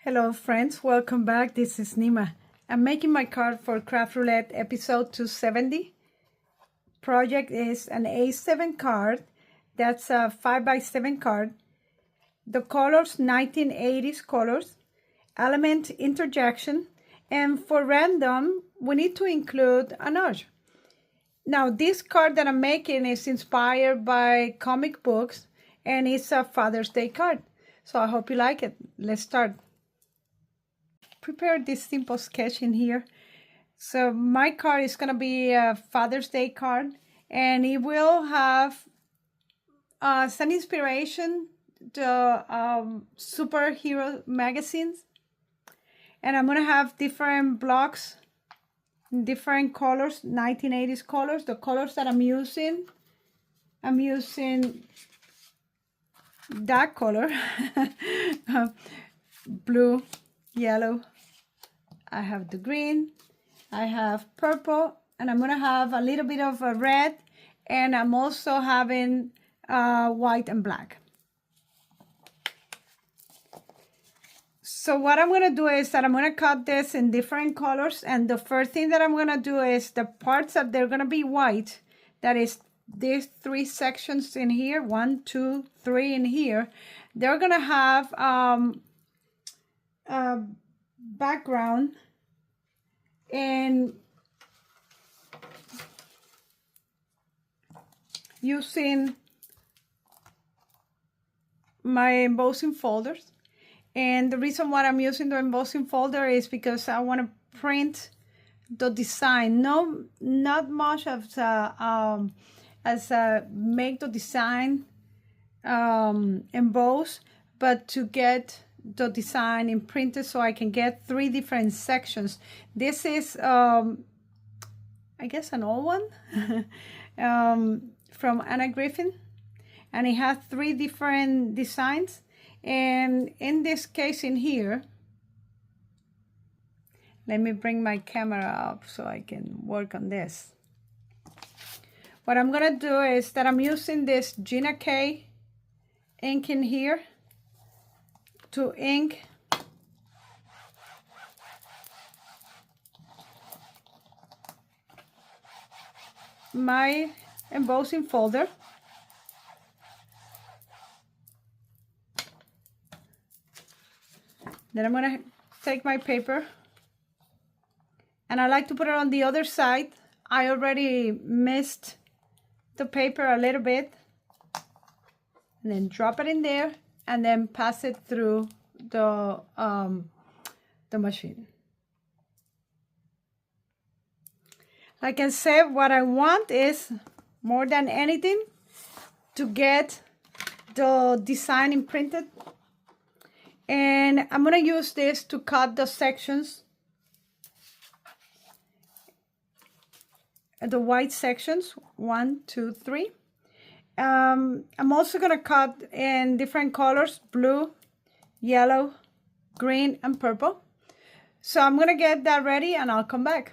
Hello friends, welcome back. This is Nima. I'm making my card for Craft Roulette episode 270. Project is an A7 card. That's a 5x7 card. The colors, 1980s colors. Element interjection. And for random, we need to include a nudge. Now this card that I'm making is inspired by comic books and it's a Father's Day card. So I hope you like it. Let's start. Prepare this simple sketch in here. So my card is going to be a Father's Day card, and it will have some inspiration to superhero magazines. And I'm going to have different blocks, different colors, 1980s colors. The colors that I'm using that color, blue, yellow, I have the green, I have purple, and I'm going to have a little bit of a red, and I'm also having white and black. So what I'm going to do is that I'm going to cut this in different colors, and the first thing that I'm going to do is the parts that they're going to be white, that is these three sections in here, 1, 2, 3 in here, they're going to have background and using my embossing folders. And the reason why I'm using the embossing folder is because I want to print the design, not much as make the design emboss, but to get the design imprinted so I can get 3 different sections. This is I guess an old one from Anna Griffin, and it has 3 different designs. And in this case in here, let me bring my camera up so I can work on this. What I'm gonna do is that I'm using this Gina K ink in here to ink my embossing folder. Then I'm going to take my paper, and I like to put it on the other side. I already missed the paper a little bit, and then drop it in there, and then pass it through the machine. Like I said, what I want is, more than anything, to get the design imprinted. And I'm going to use this to cut the sections, the white sections, 1, 2, 3. I'm also going to cut in different colors, blue, yellow, green, and purple. So I'm going to get that ready and I'll come back.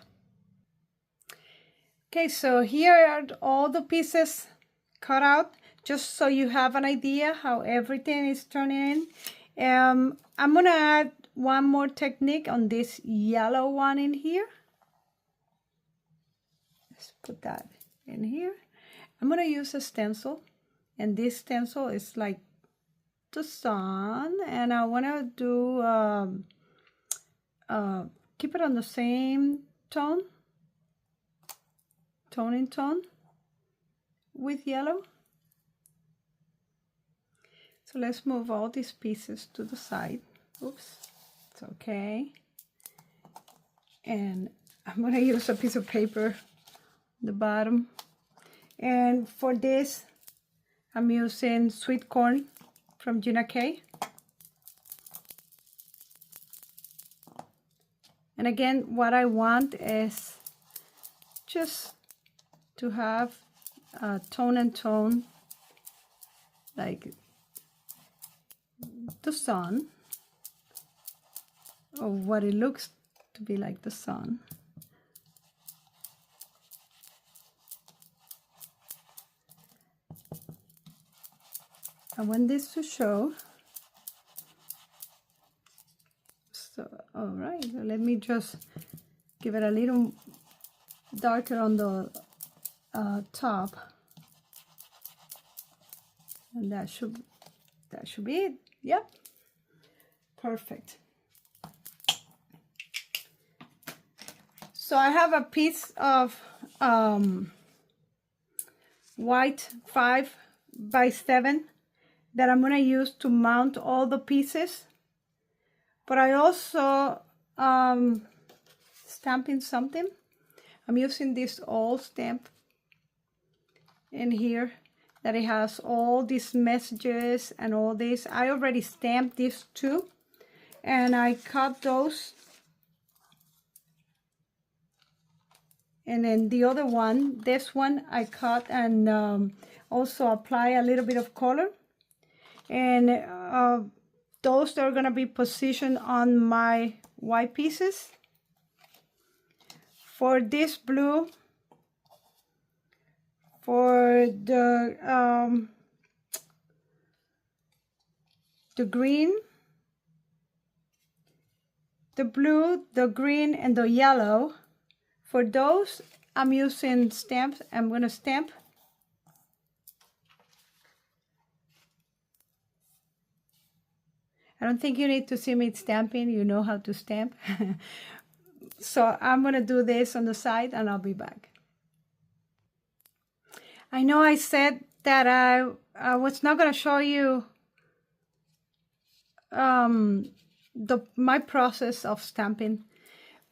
Okay, so here are all the pieces cut out, just so you have an idea how everything is turning in. I'm going to add one more technique on this yellow one in here. Let's put that in here. I'm going to use a stencil, and this stencil is like the sun, and I want to do keep it on the same tone in tone with yellow. So let's move all these pieces to the side. Oops, it's okay. And I'm going to use a piece of paper at the bottom. And for this, I'm using sweet corn from Gina K. And again, what I want is just to have a tone and tone, like the sun, or what it looks to be like the sun. I want this to show All right, let me just give it a little darker on the top, and that should be it. Yep, perfect. So I have a piece of white 5x7 that I'm gonna use to mount all the pieces. But I also stamping something. I'm using this old stamp in here that it has all these messages and all this. I already stamped these two, and I cut those. And then the other one, this one, I cut and also apply a little bit of color. And those are gonna be positioned on my white pieces. For this blue, for the green, the blue, the green, and the yellow, for those, I'm using stamps. I'm gonna stamp. I don't think you need to see me stamping. You know how to stamp. So I'm gonna do this on the side and I'll be back. I know I said that I was not gonna show you my process of stamping,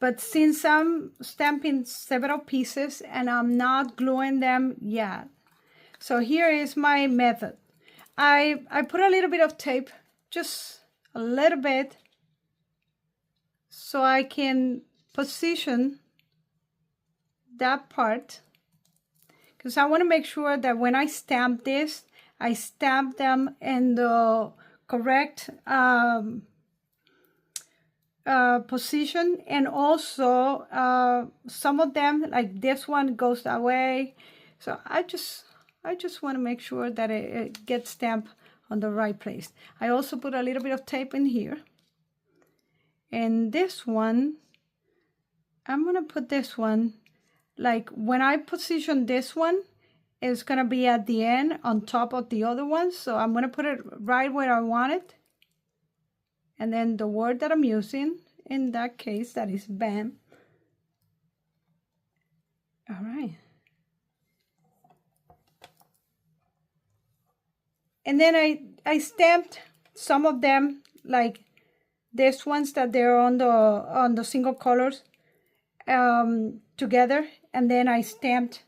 but since I'm stamping several pieces and I'm not gluing them yet, so here is my method. I put a little bit of tape, just a little bit, so I can position that part, because I want to make sure that when I stamp this, I stamp them in the correct position. And also some of them, like this one, goes that way. So I just want to make sure that it gets stamped on the right place. I also put a little bit of tape in here. And this one, I'm gonna put this one, like when I position this one, it's gonna be at the end on top of the other one. So I'm gonna put it right where I want it. And then the word that I'm using, in that case, that is BAM. All right. And then I stamped some of them, like these ones that they're on the single colors together, and then I stamped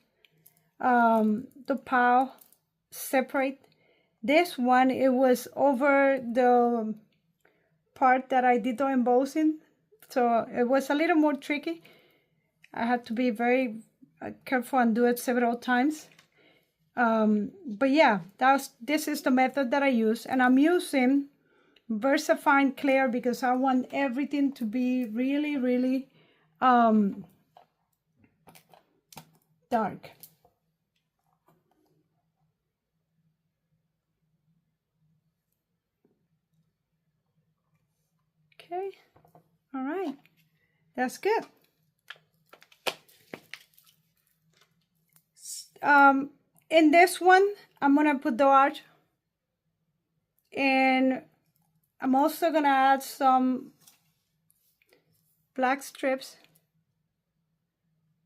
the POW separate. This one, it was over the part that I did the embossing, so it was a little more tricky. I had to be very careful and do it several times. But yeah, this is the method that I use, and I'm using VersaFine Clear because I want everything to be really, really dark. Okay, all right, that's good. In this one, I'm gonna put the arch, and I'm also gonna add some black strips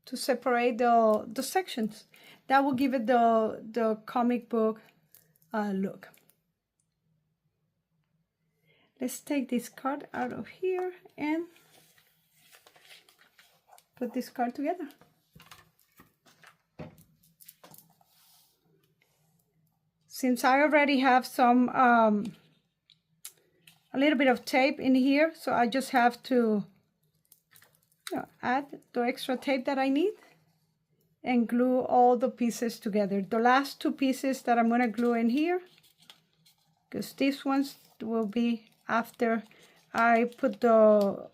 to separate the sections. That will give it the comic book look. Let's take this card out of here and put this card together. Since I already have some a little bit of tape in here, so I just have to add the extra tape that I need and glue all the pieces together. The last two pieces that I'm gonna glue in here, because these ones will be after I put the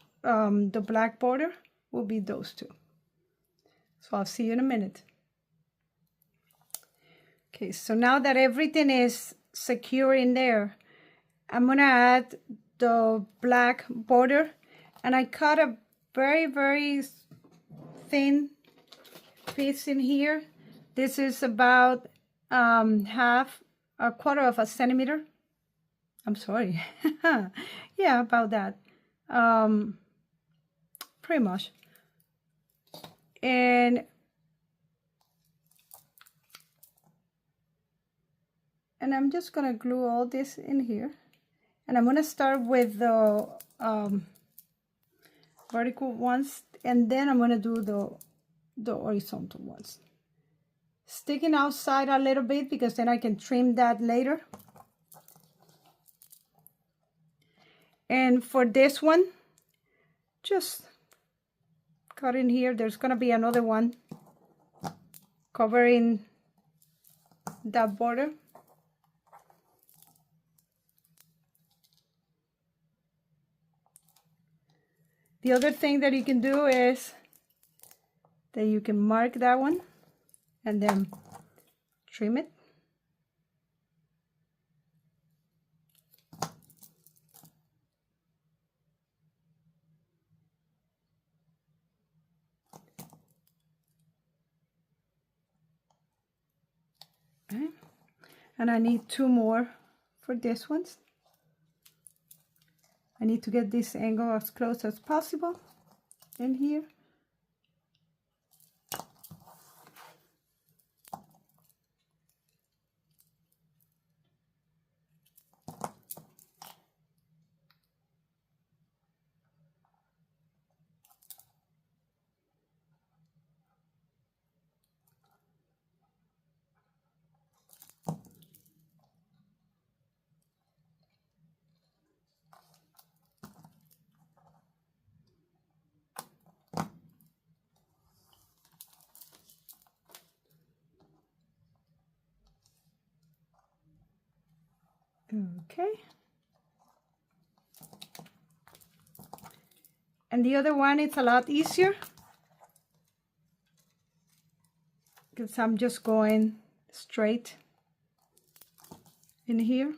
black border, will be those two. So I'll see you in a minute. Okay, so now that everything is secure in there, I'm gonna add the black border. And I cut a very, very thin piece in here. This is about a quarter of a centimeter. I'm sorry. Yeah, about that. Pretty much. And I'm just gonna glue all this in here. And I'm gonna start with the vertical ones, and then I'm gonna do the horizontal ones. Sticking outside a little bit because then I can trim that later. And for this one, just cut in here. There's gonna be another one covering that border. The other thing that you can do is that you can mark that one and then trim it. Okay. And I need 2 more for this one. I need to get this angle as close as possible in here. Okay. And the other one, it's a lot easier because I'm just going straight in here.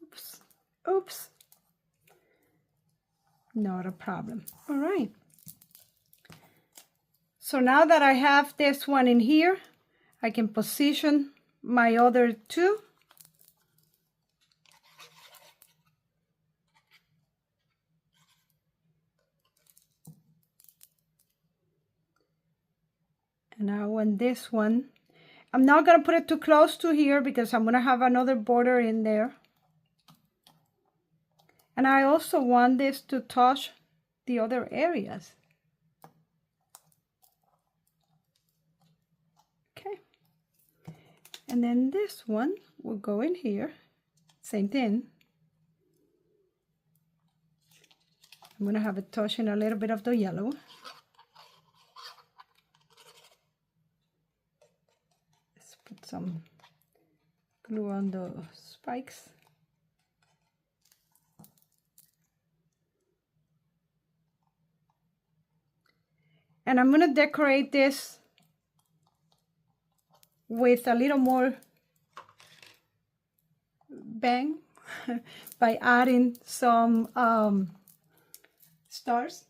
Oops. Oops. Not a problem. All right. So now that I have this one in here, I can position my other 2. And now on this one, I'm not gonna put it too close to here because I'm gonna have another border in there. And I also want this to touch the other areas. Okay. And then this one will go in here. Same thing. I'm gonna have it touching a little bit of the yellow. Let's put some glue on the spikes. And I'm gonna decorate this with a little more bang by adding some stars.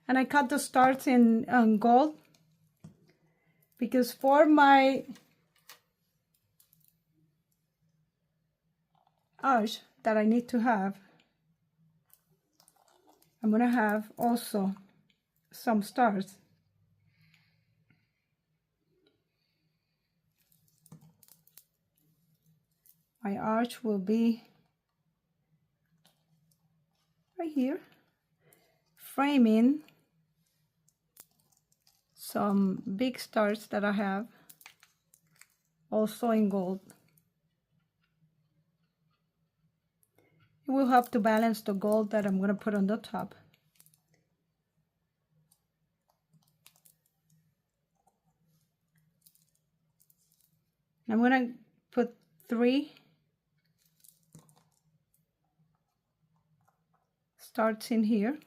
And I cut the stars in gold because for my arch that I need to have, I'm gonna have also some stars. My arch will be right here, framing some big stars that I have also in gold. It will help to balance the gold that I'm going to put on the top. I'm going to put 3 starts in here.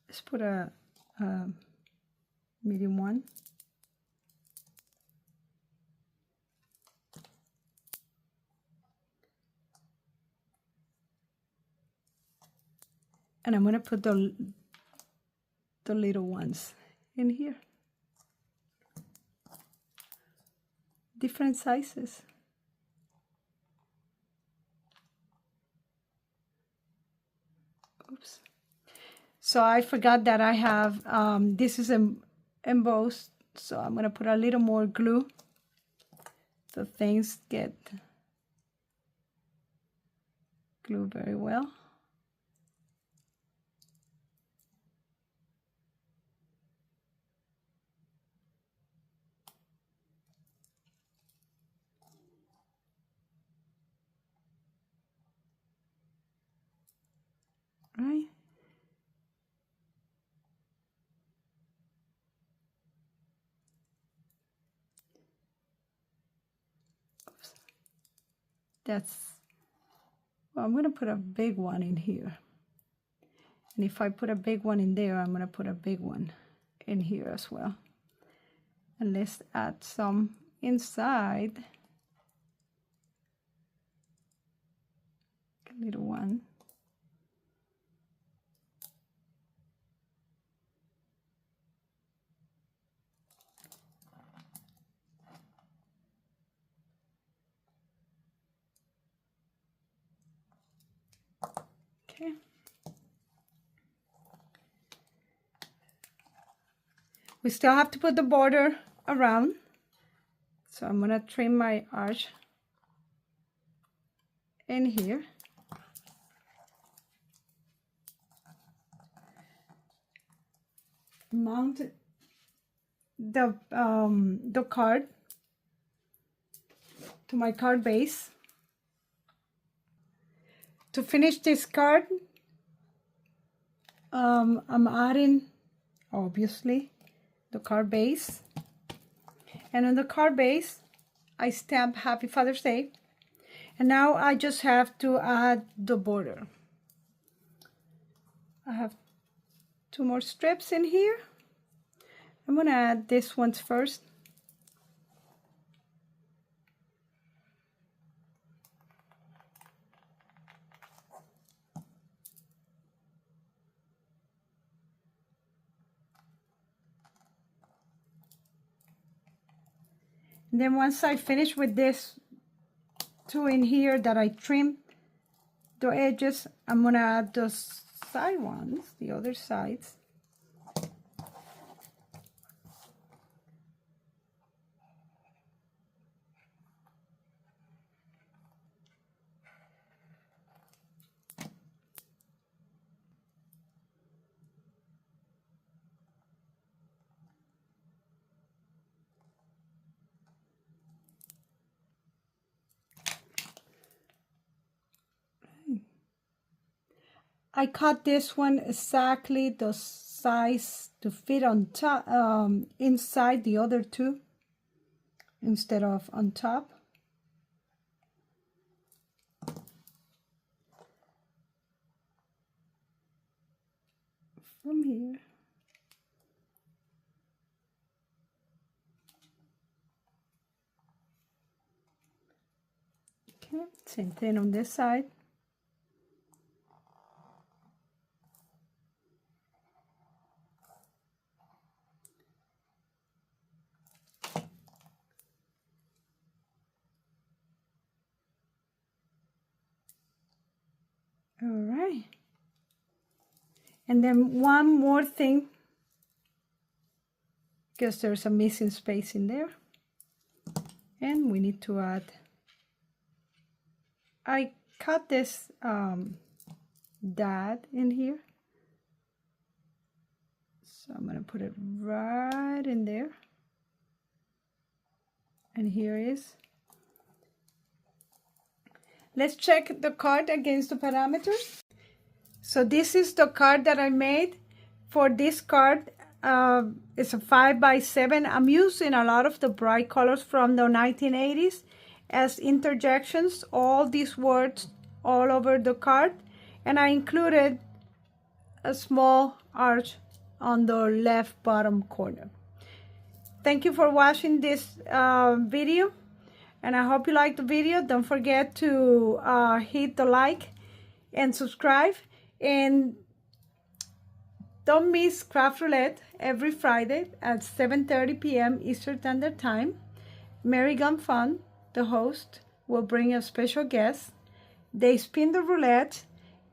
Let's put a medium one. And I'm going to put the little ones in here. Different sizes. Oops. So I forgot that I have, this is embossed, so I'm going to put a little more glue so things get glued very well. Right? Oops. Well, I'm going to put a big one in here. And if I put a big one in there, I'm going to put a big one in here as well. And let's add some inside. A little one. Okay. We still have to put the border around. So I'm going to trim my arch in here. Mount the card to my card base. To finish this card, I'm adding, obviously, the card base. And on the card base, I stamp Happy Father's Day. And now I just have to add the border. I have 2 more strips in here. I'm going to add this ones first. And then once I finish with this 2 in here that I trim the edges, I'm going to add the side ones, the other sides. I cut this one exactly the size to fit on top, inside the other 2 instead of on top. From here. Okay, same thing on this side. All right. And then one more thing, because there's a missing space in there. And we need to add, I cut this dot in here. So I'm going to put it right in there. And here is. Let's check the card against the parameters. So this is the card that I made. For this card, it's a 5x7. I'm using a lot of the bright colors from the 1980s as interjections, all these words all over the card. And I included a small arch on the left bottom corner. Thank you for watching this video, and I hope you liked the video. Don't forget to hit the like and subscribe, and don't miss Craft Roulette every Friday at 7:30 p.m. Eastern Standard Time. Mary Gun Fun, the host, will bring a special guest. They spin the roulette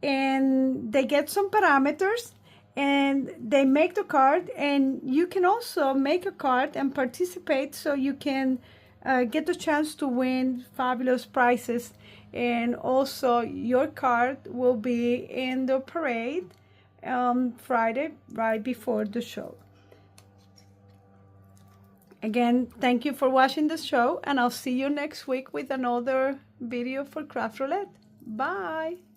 and they get some parameters and they make the card, and you can also make a card and participate so you can get the chance to win fabulous prizes. And also your card will be in the parade Friday right before the show. Again, thank you for watching the show, and I'll see you next week with another video for Craft Roulette. Bye.